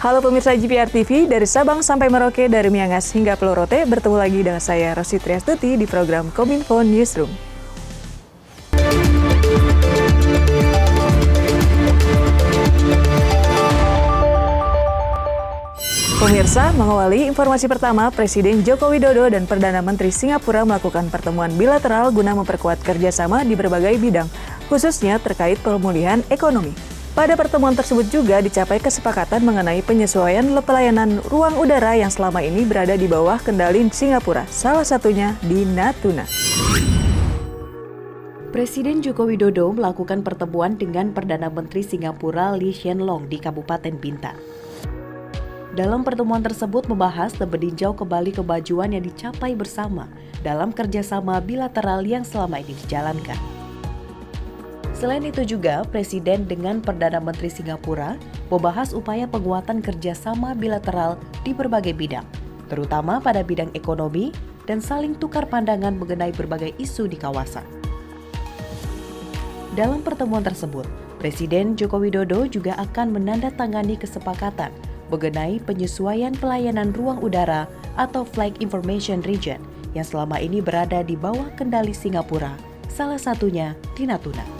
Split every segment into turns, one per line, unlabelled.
Halo pemirsa GPR TV, dari Sabang sampai Merauke, dari Miangas hingga Pulau Rote, bertemu lagi dengan saya Rosi Triastuti di program Kominfo Newsroom. Pemirsa, mengawali informasi pertama, Presiden Joko Widodo dan Perdana Menteri Singapura melakukan pertemuan bilateral guna memperkuat kerjasama di berbagai bidang, khususnya terkait pemulihan ekonomi. Pada pertemuan tersebut juga dicapai kesepakatan mengenai penyesuaian pelayanan ruang udara yang selama ini berada di bawah kendali Singapura, salah satunya di Natuna.
Presiden Joko Widodo melakukan pertemuan dengan Perdana Menteri Singapura Lee Hsien Loong di Kabupaten Bintan. Dalam pertemuan tersebut membahas dan meninjau kembali kemajuan yang dicapai bersama dalam kerjasama bilateral yang selama ini dijalankan. Selain itu juga, Presiden dengan Perdana Menteri Singapura membahas upaya penguatan kerjasama bilateral di berbagai bidang, terutama pada bidang ekonomi dan saling tukar pandangan mengenai berbagai isu di kawasan. Dalam pertemuan tersebut, Presiden Joko Widodo juga akan menandatangani kesepakatan mengenai penyesuaian pelayanan ruang udara atau Flight Information Region yang selama ini berada di bawah kendali Singapura, salah satunya di Natuna.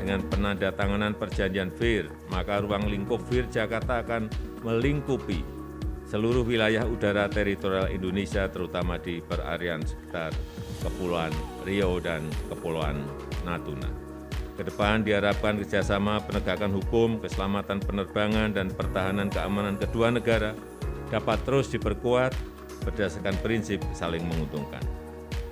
Dengan penandatanganan perjanjian VIR, maka ruang lingkup VIR Jakarta akan melingkupi seluruh wilayah udara teritorial Indonesia, terutama di perarian sekitar Kepulauan Riau dan Kepulauan Natuna. Kedepan diharapkan kerjasama penegakan hukum, keselamatan penerbangan, dan pertahanan keamanan kedua negara dapat terus diperkuat berdasarkan prinsip saling menguntungkan.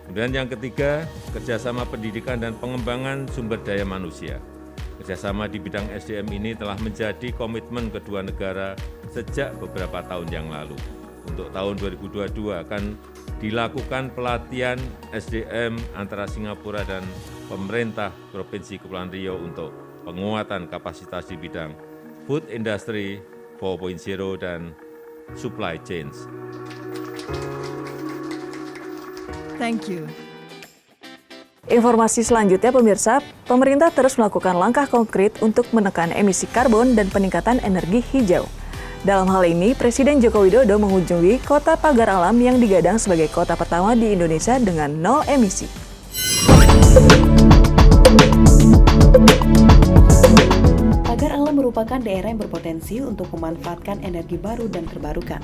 Kemudian yang ketiga, kerjasama pendidikan dan pengembangan sumber daya manusia. Kerjasama di bidang SDM ini telah menjadi komitmen kedua negara sejak beberapa tahun yang lalu. Untuk tahun 2022 akan dilakukan pelatihan SDM antara Singapura dan pemerintah Provinsi Kepulauan Riau untuk penguatan kapasitas di bidang food industry 4.0 dan supply chains.
Thank you. Informasi selanjutnya pemirsa, pemerintah terus melakukan langkah konkret untuk menekan emisi karbon dan peningkatan energi hijau. Dalam hal ini, Presiden Joko Widodo mengunjungi Kota Pagar Alam yang digadang sebagai kota pertama di Indonesia dengan nol emisi.
Pagar Alam merupakan daerah yang berpotensi untuk memanfaatkan energi baru dan terbarukan.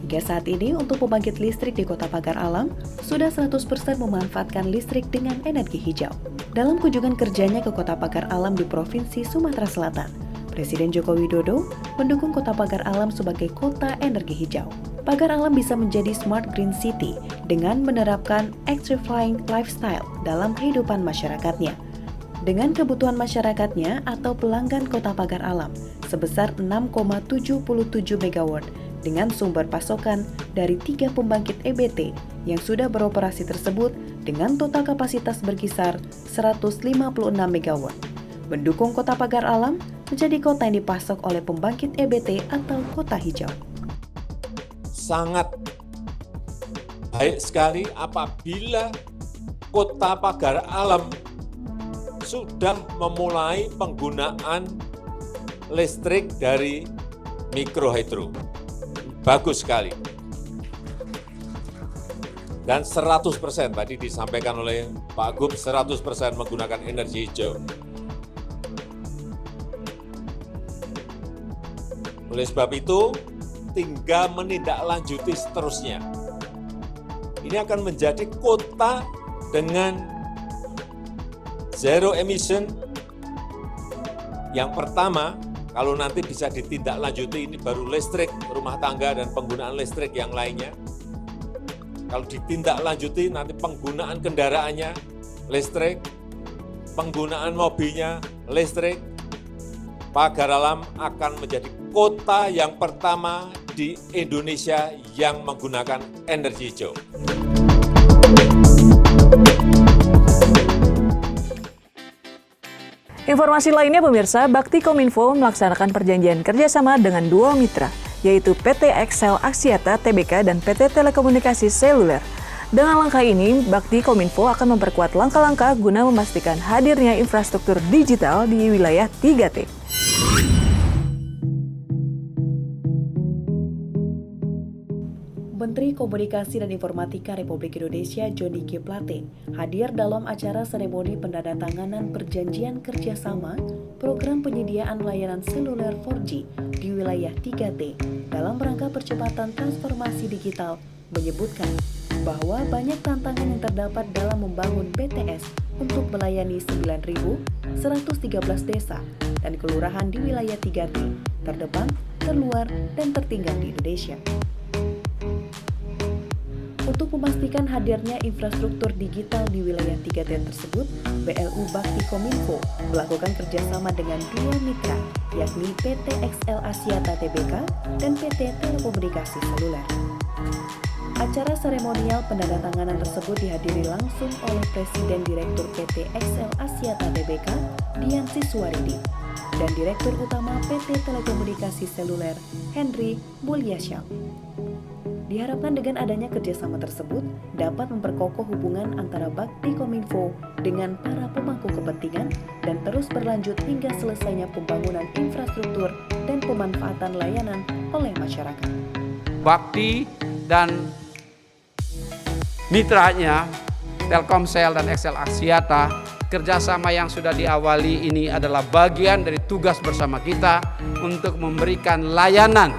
Hingga saat ini, untuk pembangkit listrik di Kota Pagar Alam, sudah 100% memanfaatkan listrik dengan energi hijau. Dalam kunjungan kerjanya ke Kota Pagar Alam di Provinsi Sumatera Selatan, Presiden Joko Widodo mendukung Kota Pagar Alam sebagai kota energi hijau. Pagar Alam bisa menjadi smart green city dengan menerapkan electrifying lifestyle dalam kehidupan masyarakatnya. Dengan kebutuhan masyarakatnya atau pelanggan Kota Pagar Alam sebesar 6,77 MW dengan sumber pasokan dari 3 pembangkit EBT yang sudah beroperasi tersebut dengan total kapasitas berkisar 156 MW. Mendukung Kota Pagar Alam menjadi kota yang dipasok oleh pembangkit EBT atau kota hijau.
Sangat baik sekali apabila Kota Pagar Alam sudah memulai penggunaan listrik dari mikrohidro. Bagus sekali. Dan 100% tadi disampaikan oleh Pak Gub, 100% menggunakan energi hijau. Oleh sebab itu, tinggal menindaklanjuti seterusnya. Ini akan menjadi kota dengan zero emission. Yang pertama, kalau nanti bisa ditindaklanjuti, ini baru listrik rumah tangga dan penggunaan listrik yang lainnya. Kalau ditindaklanjuti, nanti penggunaan kendaraannya listrik, penggunaan mobilnya listrik, Pagar Alam akan menjadi kota yang pertama di Indonesia yang menggunakan energi hijau.
Informasi lainnya pemirsa, Bakti Kominfo melaksanakan perjanjian kerjasama dengan dua mitra, yaitu PT Excel Axiata Tbk dan PT Telekomunikasi Seluler. Dengan langkah ini, Bakti Kominfo akan memperkuat langkah-langkah guna memastikan hadirnya infrastruktur digital di wilayah 3T.
Menteri Komunikasi dan Informatika Republik Indonesia Johnny G. Plate hadir dalam acara seremoni penandatanganan perjanjian kerjasama program penyediaan layanan seluler 4G di wilayah 3T dalam rangka percepatan transformasi digital, menyebutkan bahwa banyak tantangan yang terdapat dalam membangun BTS untuk melayani 9.113 desa dan kelurahan di wilayah 3T terdepan, terluar, dan tertinggal di Indonesia. Untuk memastikan hadirnya infrastruktur digital di wilayah 3T tersebut, BLU Bakti Kominfo melakukan kerjasama dengan dua mitra, yakni PT XL Axiata Tbk dan PT Telekomunikasi Seluler. Acara seremonial penandatanganan tersebut dihadiri langsung oleh Presiden Direktur PT XL Axiata Tbk, Dian Siswaridi, dan Direktur Utama PT Telekomunikasi Seluler, Henry Mulyasyam. Diharapkan dengan adanya kerjasama tersebut dapat memperkokoh hubungan antara Bakti Kominfo dengan para pemangku kepentingan dan terus berlanjut hingga selesainya pembangunan infrastruktur dan pemanfaatan layanan oleh masyarakat.
Bakti dan mitranya Telkomsel dan XL Axiata, kerjasama yang sudah diawali ini adalah bagian dari tugas bersama kita untuk memberikan layanan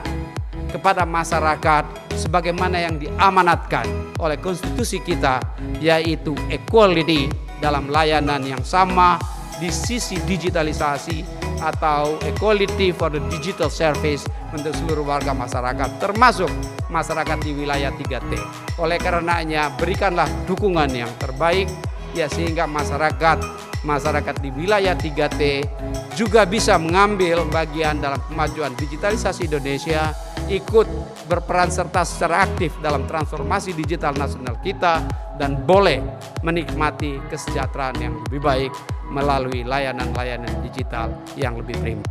kepada masyarakat sebagaimana yang diamanatkan oleh konstitusi kita, yaitu equality dalam layanan yang sama di sisi digitalisasi atau equality for the digital service untuk seluruh warga masyarakat, termasuk masyarakat di wilayah 3T. Oleh karenanya berikanlah dukungan yang terbaik ya, sehingga masyarakat di wilayah 3T juga bisa mengambil bagian dalam kemajuan digitalisasi Indonesia, ikut berperan serta secara aktif dalam transformasi digital nasional kita, dan boleh menikmati kesejahteraan yang lebih baik melalui layanan-layanan digital yang lebih prima.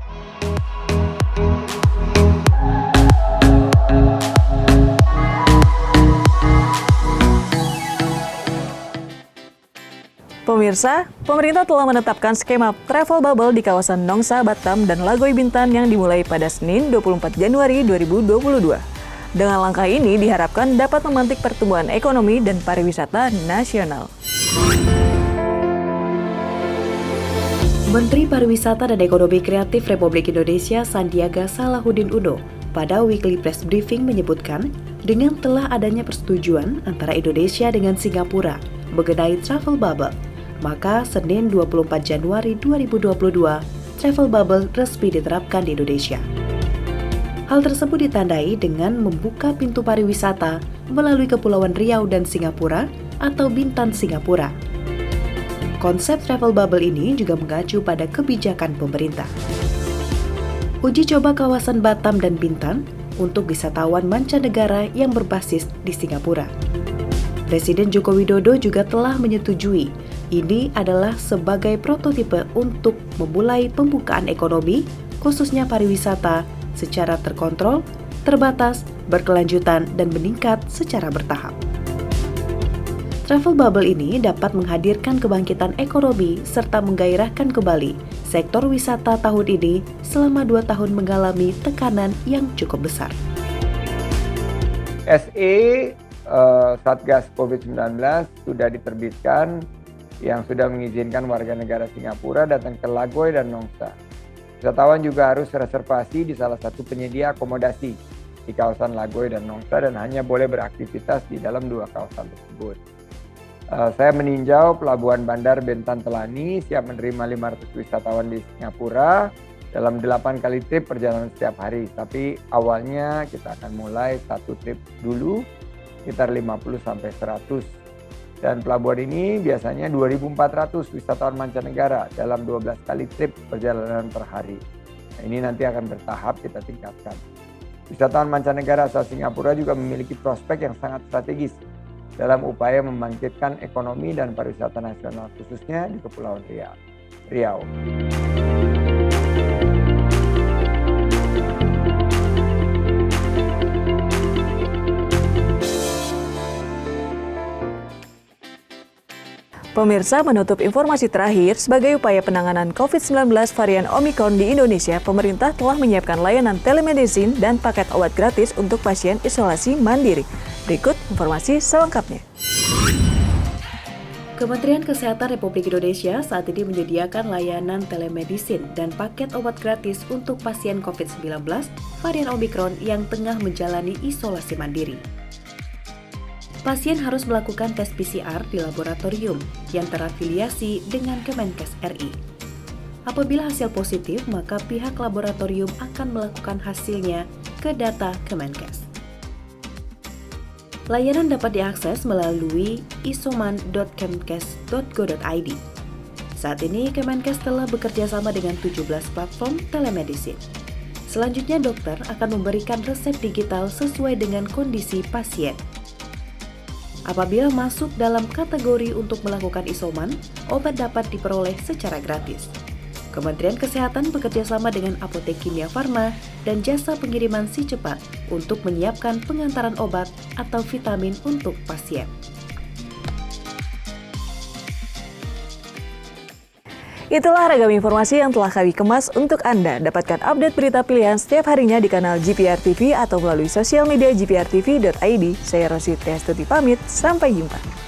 Pemirsa, pemerintah telah menetapkan skema travel bubble di kawasan Nongsa, Batam, dan Lagoy Bintan yang dimulai pada Senin 24 Januari 2022. Dengan langkah ini diharapkan dapat memantik pertumbuhan ekonomi dan pariwisata nasional.
Menteri Pariwisata dan Ekonomi Kreatif Republik Indonesia Sandiaga Salahuddin Uno pada weekly press briefing menyebutkan dengan telah adanya persetujuan antara Indonesia dengan Singapura mengenai travel bubble, maka Senin 24 Januari 2022, travel bubble resmi diterapkan di Indonesia. Hal tersebut ditandai dengan membuka pintu pariwisata melalui Kepulauan Riau dan Singapura atau Bintan Singapura. Konsep travel bubble ini juga mengacu pada kebijakan pemerintah. Uji coba kawasan Batam dan Bintan untuk wisatawan mancanegara yang berbasis di Singapura. Presiden Joko Widodo juga telah menyetujui ini adalah sebagai prototipe untuk memulai pembukaan ekonomi, khususnya pariwisata, secara terkontrol, terbatas, berkelanjutan, dan meningkat secara bertahap. Travel bubble ini dapat menghadirkan kebangkitan ekonomi serta menggairahkan kembali sektor wisata tahun ini selama 2 tahun mengalami tekanan yang cukup besar.
SE Satgas COVID-19 sudah diterbitkan yang sudah mengizinkan warga negara Singapura datang ke Lagoy dan Nongsa. Wisatawan juga harus reservasi di salah satu penyedia akomodasi di kawasan Lagoy dan Nongsa dan hanya boleh beraktivitas di dalam 2 kawasan tersebut. Saya meninjau Pelabuhan Bandar Bintan Telani siap menerima 500 wisatawan di Singapura dalam 8 kali trip perjalanan setiap hari. Tapi awalnya kita akan mulai 1 trip dulu sekitar 50-100. Dan pelabuhan ini biasanya 2.400 wisatawan mancanegara dalam 12 kali trip perjalanan per hari. Nah, ini nanti akan bertahap kita tingkatkan. Wisatawan mancanegara asal Singapura juga memiliki prospek yang sangat strategis dalam upaya membangkitkan ekonomi dan pariwisata nasional, khususnya di Kepulauan Riau.
Pemirsa, menutup informasi terakhir, sebagai upaya penanganan COVID-19 varian Omicron di Indonesia, pemerintah telah menyiapkan layanan telemedicine dan paket obat gratis untuk pasien isolasi mandiri. Berikut informasi selengkapnya.
Kementerian Kesehatan Republik Indonesia saat ini menyediakan layanan telemedicine dan paket obat gratis untuk pasien COVID-19 varian Omikron yang tengah menjalani isolasi mandiri. Pasien harus melakukan tes PCR di laboratorium yang terafiliasi dengan Kemenkes RI. Apabila hasil positif, maka pihak laboratorium akan melakukan hasilnya ke data Kemenkes. Layanan dapat diakses melalui isoman.kemenkes.go.id. Saat ini, Kemenkes telah bekerja sama dengan 17 platform telemedicine. Selanjutnya, dokter akan memberikan resep digital sesuai dengan kondisi pasien. Apabila masuk dalam kategori untuk melakukan isoman, obat dapat diperoleh secara gratis. Kementerian Kesehatan bekerjasama dengan Apotek Kimia Farma dan jasa pengiriman Si Cepat untuk menyiapkan pengantaran obat atau vitamin untuk pasien.
Itulah ragam informasi yang telah kami kemas untuk Anda. Dapatkan update berita pilihan setiap harinya di kanal GPR TV atau melalui sosial media gprtv.id. Saya Rosi Triastuti pamit, sampai jumpa.